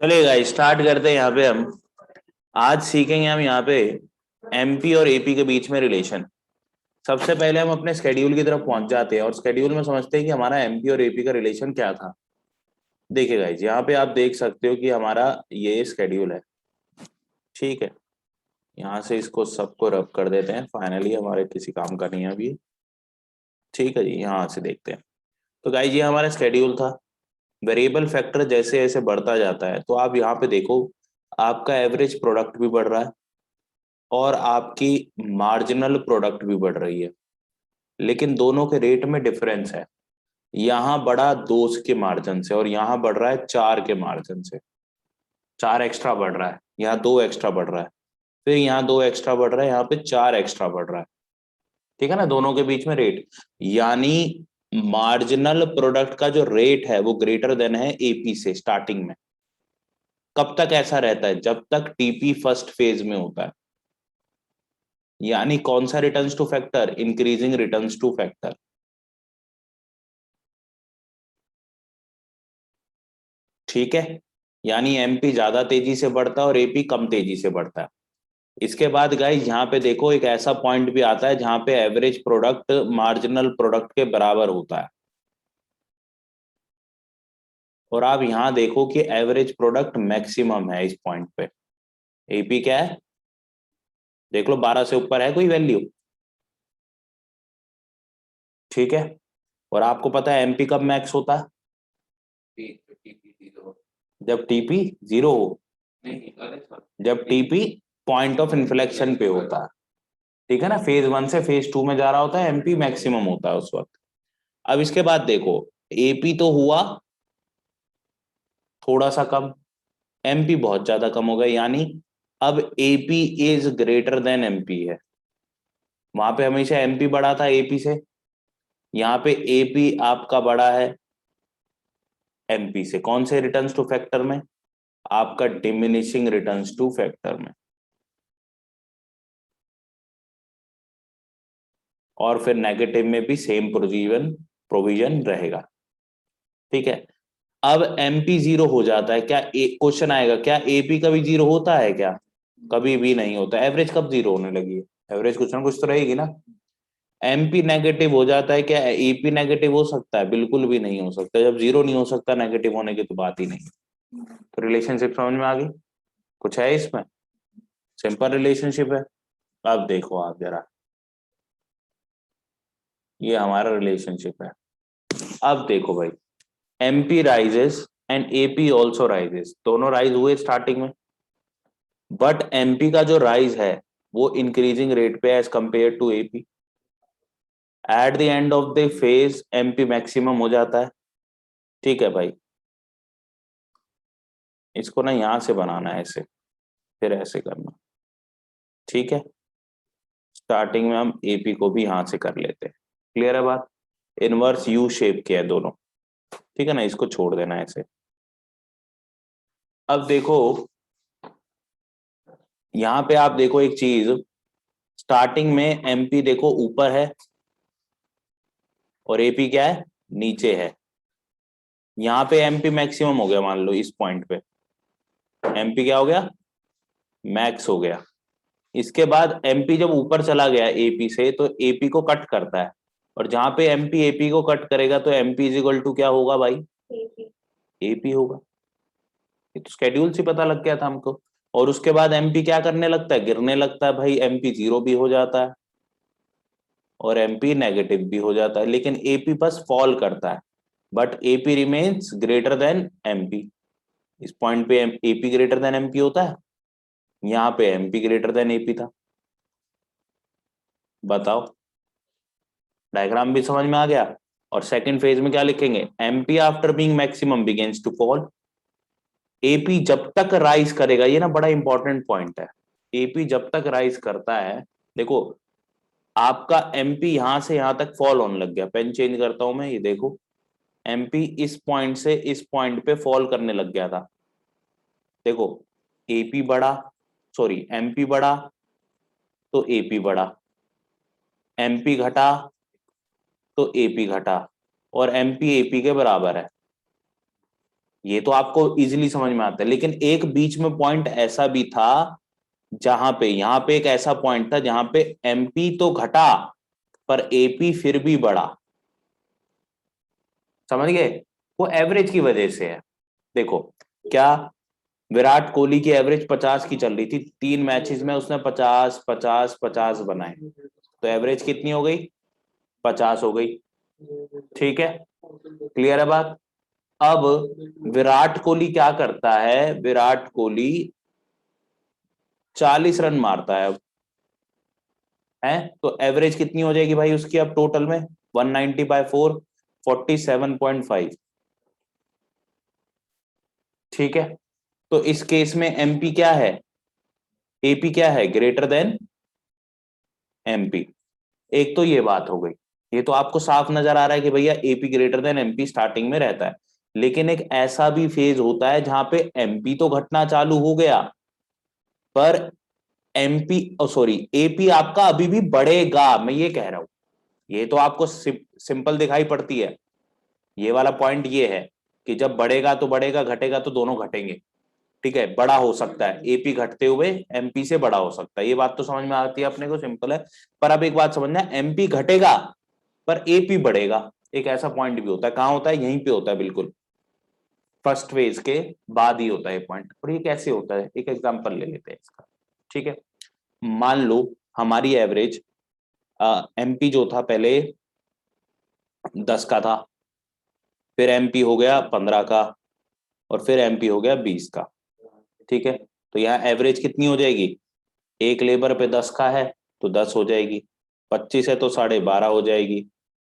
चलिए guys start करते हैं। यहाँ पे हम आज सीखेंगे हम यहाँ पे एमपी और एपी के बीच में रिलेशन। सबसे पहले हम अपने स्केड्यूल की तरफ पहुंच जाते हैं और स्केड्यूल में समझते हैं कि हमारा एमपी और एपी का रिलेशन क्या था। देखिए गाइस यहाँ पे आप देख सकते हो कि हमारा ये स्केड्यूल है। ठीक है, यहाँ से इसको सबको रब कर देते हैं। फाइनली हमारे किसी काम का नहीं है अभी। ठीक है जी, यहाँ से देखते हैं। तो गाइस ये हमारा स्केड्यूल था। वेरिएबल फैक्टर जैसे जैसे बढ़ता जाता है तो आप यहाँ पे देखो, आपका एवरेज प्रोडक्ट भी बढ़ रहा है और आपकी मार्जिनल प्रोडक्ट भी बढ़ रही है, लेकिन दोनों के रेट में डिफरेंस है। यहाँ बढ़ा 2 के मार्जिन से और यहाँ बढ़ रहा है 4 के मार्जिन से। 4 एक्स्ट्रा बढ़ रहा है, यहाँ 2 एक्स्ट्रा बढ़ रहा है, फिर यहाँ 2 एक्स्ट्रा बढ़ रहा है, यहाँ पे 4 एक्स्ट्रा बढ़ रहा है। ठीक है ना, दोनों के बीच में रेट, यानी मार्जिनल प्रोडक्ट का जो रेट है वो ग्रेटर देन है एपी से स्टार्टिंग में। कब तक ऐसा रहता है? जब तक टीपी फर्स्ट फेज में होता है। यानी कौन सा returns two factor? Increasing returns two factor. ठीक है, यानी एमपी ज्यादा तेजी से बढ़ता है और एपी कम तेजी से बढ़ता है। इसके बाद गाइस यहाँ पे देखो, एक ऐसा पॉइंट भी आता है जहां पे एवरेज प्रोडक्ट मार्जिनल प्रोडक्ट के बराबर होता है। और आप यहाँ देखो कि एवरेज प्रोडक्ट मैक्सिमम है इस पॉइंट पे। एपी क्या है देख लो, 12 से ऊपर है कोई वैल्यू। ठीक है, और आपको पता है एमपी कब मैक्स होता है? जब टीपी जीरो हो। जब टीपी पॉइंट ऑफ इन्फ्लेक्शन पे होता है। ठीक है ना, फेज 1 से फेज 2 में जा रहा होता है, एमपी मैक्सिमम होता है उस वक्त। अब इसके बाद देखो, एपी तो हुआ थोड़ा सा कम, एमपी बहुत ज्यादा कम हो गया, यानी अब AP is greater than MP है। वहां पे हमेशा एमपी बड़ा था एपी से, यहाँ पे एपी आपका बड़ा है एमपी से। कौन से रिटर्न्स टू फैक्टर में? आपका डिमिनिशिंग रिटर्न्स टू फैक्टर में। और फिर नेगेटिव में भी सेम प्रोविजन प्रोविजन रहेगा। ठीक है, अब एमपी जीरो हो जाता है क्या? क्वेश्चन आएगा, क्या एपी कभी जीरो होता है क्या? कभी भी नहीं होता। एवरेज कब जीरो होने लगी है? एवरेज कुछ ना कुछ तो रहेगी ना। एमपी नेगेटिव हो जाता है क्या एपी नेगेटिव हो सकता है? बिल्कुल भी नहीं हो सकता। जब जीरो नहीं हो सकता नेगेटिव होने की तो बात ही नहीं। तो रिलेशनशिप समझ में आ गई? कुछ है इसमें? सिंपल रिलेशनशिप है। अब देखो आप जरा, ये हमारा रिलेशनशिप है। अब देखो भाई, MP rises and AP also rises, दोनों राइज हुए स्टार्टिंग में, बट एमपी का जो राइज है वो इंक्रीजिंग रेट पे as compare to AP. At the end of the phase MP maximum हो जाता है। ठीक है भाई, इसको ना यहां से बनाना है ऐसे, फिर ऐसे करना। ठीक है, स्टार्टिंग में हम एपी को भी यहां से कर लेते हैं। क्लियर है बात? इनवर्स यू शेप के है दोनों। ठीक है ना, इसको छोड़ देना ऐसे। अब देखो, यहाँ पे आप देखो एक चीज, स्टार्टिंग में एमपी देखो ऊपर है और एपी क्या है? नीचे है। यहाँ पे एमपी मैक्सिमम हो गया, मान लो इस पॉइंट पे एमपी क्या हो गया? मैक्स हो गया। इसके बाद एमपी जब ऊपर चला गया एपी से तो एपी को कट करता है, और जहां पे एमपी एपी को कट करेगा तो एमपी इज इक्वल टू क्या होगा भाई? एपी होगा। ये तो स्केड्यूल से पता लग गया था हमको। और उसके बाद एमपी क्या करने लगता है? गिरने लगता है भाई। एमपी जीरो भी हो जाता है और एमपी नेगेटिव भी हो जाता है, लेकिन एपी बस फॉल करता है, but AP remains greater than MP. इस पॉइंट पे एपी ग्रेटर देन एमपी होता है, यहाँ पे एमपी ग्रेटर देन एपी था। बताओ, डायग्राम भी समझ में आ गया? और सेकंड फेज में क्या लिखेंगे? MP after being maximum begins to fall. AP जब तक राइज करेगा, ये ना बड़ा इंपॉर्टेंट पॉइंट है, एपी जब तक राइज करता है, देखो आपका एमपी यहां से यहां तक फॉल होने लग गया। पेन चेंज करता हूं मैं, ये देखो एमपी इस पॉइंट से इस पॉइंट पे फॉल करने लग गया था। देखो एपी बढ़ा, सॉरी एमपी बढ़ा तो एपी बढ़ा, एमपी घटा तो एपी घटा, और एमपी एपी के बराबर है। ये तो आपको इजीली समझ में आता है, लेकिन एक बीच में पॉइंट ऐसा भी था जहां पे, यहां पे एक ऐसा पॉइंट था जहां पे एमपी तो घटा पर एपी फिर भी बढ़ा। समझ गए? वो एवरेज की वजह से है। देखो क्या, विराट कोहली की एवरेज 50 की चल रही थी, 3 मैचेस में उसने 50 50 50 बनाए, तो एवरेज कितनी हो गई? 50 हो गई। ठीक है, क्लियर है बात? अब विराट कोहली क्या करता है, विराट कोहली 40 रन मारता है अब, है तो एवरेज कितनी हो जाएगी भाई उसकी अब टोटल में? 190/4, 47.5। ठीक है, तो इस केस में एमपी क्या है, एपी क्या है, ग्रेटर देन एमपी। एक तो ये बात हो गई, ये तो आपको साफ नजर आ रहा है कि भैया AP greater than MP starting में रहता है। लेकिन एक ऐसा भी फेज होता है जहां पे एमपी तो घटना चालू हो गया, पर एमपी सॉरी एपी आपका अभी भी बढ़ेगा, मैं ये कह रहा हूं। ये तो आपको सिंपल दिखाई पड़ती है, ये वाला पॉइंट ये है कि जब बढ़ेगा तो बढ़ेगा, घटेगा तो दोनों घटेंगे। ठीक है, बड़ा हो सकता है एपी घटते हुए एमपी से बड़ा हो सकता है, ये बात तो समझ में आती है अपने को, सिंपल है। पर अब एक बात समझना, एमपी घटेगा पर एपी बढ़ेगा, एक ऐसा पॉइंट भी होता है, कहां होता है? यहीं पे होता है, बिल्कुल फर्स्ट फेज के बाद ही होता है पॉइंट। और ये कैसे होता है, एक एग्जांपल ले लेते हैं इसका। ठीक है, मान लो हमारी एवरेज एमपी जो था पहले 10 का था, फिर एमपी हो गया 15 का, और फिर एमपी हो गया 20 का। ठीक है, तो यहाँ एवरेज कितनी हो जाएगी? एक लेबर पे 10 का है तो 10 हो जाएगी, 25 है तो 12.5 हो जाएगी,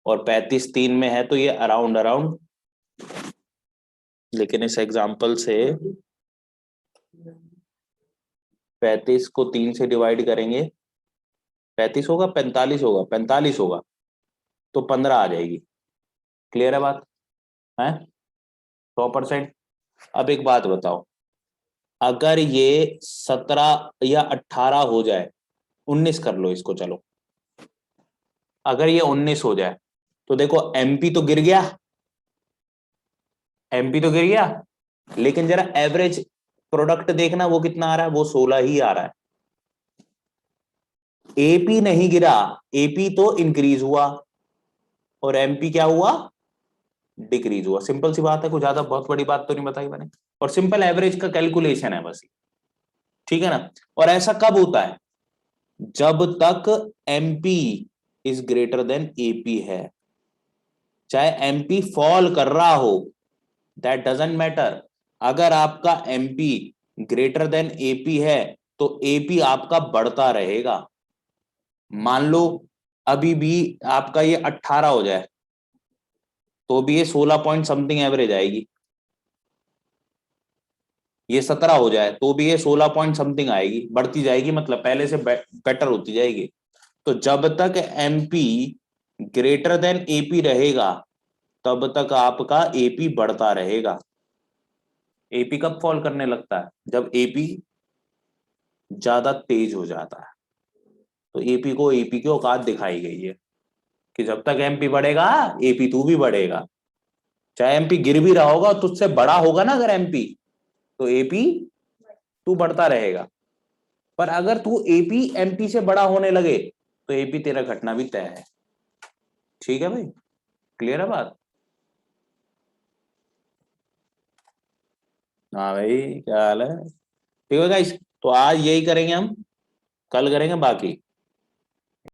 और 35 3 में है तो ये अराउंड अराउंड। लेकिन इस एग्जाम्पल से 35 को 3 से डिवाइड करेंगे, 35 होगा 45 होगा, 45 होगा तो 15 आ जाएगी। क्लियर है बात? है 100%। अब एक बात बताओ, अगर ये 17 या 18 हो जाए, 19 कर लो इसको, चलो अगर ये 19 हो जाए, तो देखो एमपी तो गिर गया, एमपी तो गिर गया, लेकिन जरा एवरेज प्रोडक्ट देखना वो कितना आ रहा है, वो 16 ही आ रहा है। एपी नहीं गिरा, एपी तो इंक्रीज हुआ, और एमपी क्या हुआ? डिक्रीज हुआ। सिंपल सी बात है, कुछ ज्यादा बहुत बड़ी बात तो नहीं बताई मैंने, और सिंपल एवरेज का कैलकुलेशन है बस। ठीक है ना? और ऐसा कब होता है? जब तक MP is greater than AP है, चाहे एमपी फॉल कर रहा हो, दैट डजेंट मैटर। अगर आपका एमपी ग्रेटर देन एपी है तो एपी आपका बढ़ता रहेगा। मान लो अभी भी आपका ये 18 हो जाए तो भी ये 16 पॉइंट समथिंग एवरेज आएगी, ये 17 हो जाए तो भी ये 16 पॉइंट समथिंग आएगी, बढ़ती जाएगी, मतलब पहले से बेटर होती जाएगी। तो जब तक एमपी ग्रेटर देन एपी रहेगा तब तक आपका एपी बढ़ता रहेगा। एपी कब फॉल करने लगता है? जब एपी ज्यादा तेज हो जाता है। तो एपी को एपी की औकात दिखाई गई है कि जब तक एमपी बढ़ेगा एपी तू भी बढ़ेगा, चाहे एमपी गिर भी रहा होगा तुझसे बड़ा होगा ना अगर एमपी, तो एपी तू बढ़ता रहेगा। पर अगर तू एपी एमपी से बड़ा होने लगे तो एपी तेरा घटना भी तय है। ठीक है भाई, क्लियर है बात? हाँ भाई, क्या हाल है? ठीक है गाइस, तो आज यही करेंगे हम, कल करेंगे बाकी।